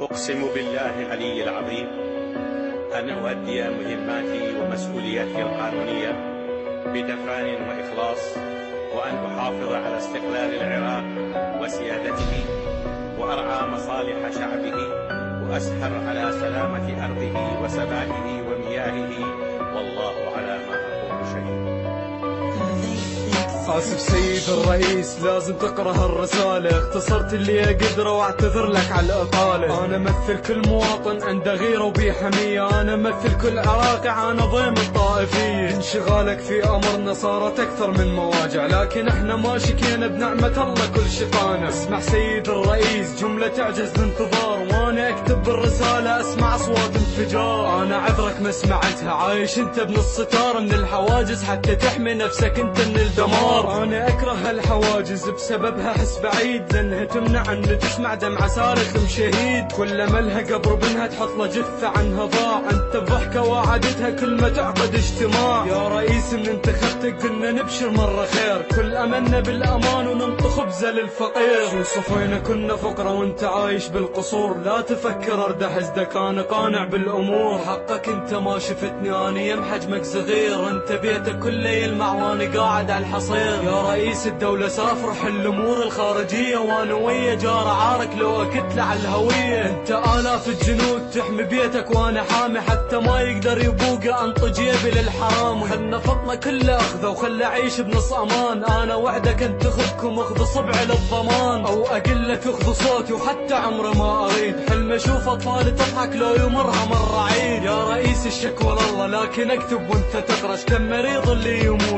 أقسم بالله العلي العظيم أن أؤدي مهماتي ومسؤولياتي القانونية بدفان وإخلاص، وأن أحافظ على استقلال العراق وسيادته، وأرعى مصالح شعبه، وأسهر على سلامة أرضه وسمائه ومياهه، والله على ما أقول شهيد. آسف سيد الرئيس، لازم تقرأ هالرسالة. اختصرت اللي أقدره واعتذر لك على الإطالة. أنا أمثل كل مواطن عنده غيرة وبيه حمية. أنا أمثل كل عراقي عانى ضيم الطائفية. انشغالك في أمرنا صارت أكثر من مواجع، لكن احنا ما شكينا بنعمة الله كل شطانة. اسمع سيد الرئيس، جملة تعجز الانتظار، وانا اكتب بالرسالة اسمع أصوات انفجار. أنا عذرك ما سمعتها، عايش انت بنص ستار من الحواجز حتى تحمي نفسك انت من الدمار. أنا أكره هالحواجز بسببها أحس بعيد، لأنها تمنع أن تسمع دمعة صارخ شهيد. كل ما لها قبر بنها تحط له جثة عنها ضاع. أنت بضحكة وعدتها كل ما تعقد اجتماع. يا رئيس من انتخبتك قلنا نبشر مرة خير، كل أملنا بالأمان وننطي خبزة للفقير. شو صفينا كنا فقرة وانت عايش بالقصور، لا تفكر أرد حزدك أنا قانع بالأمور. حقك انت ما شفتني أنا يم حجمك صغير، انت بيتك كله يلمع وانا قاعد على الحصير. يا رئيس الدولة سافر حل الأمور الخارجية، وانا ويا جار عارك لو أكت على الهوية. انت آلاف الجنود تحمي بيتك وانا حامي، حتى ما يقدر يبوقه انطي جيبي للحرام. خلنا فطنا كله اخذه وخلى عيش بنص امان. انا وعدك انتخبكم اخذ صبعي للضمان، او اقل لك اخذ صوتي وحتى عمري ما اريد. حلم اشوف اطفالي تضحك لو يمرها مرة عيد. يا رئيس الشكوى لله، لكن اكتب وانت تقرش كم مريض اللي يموت.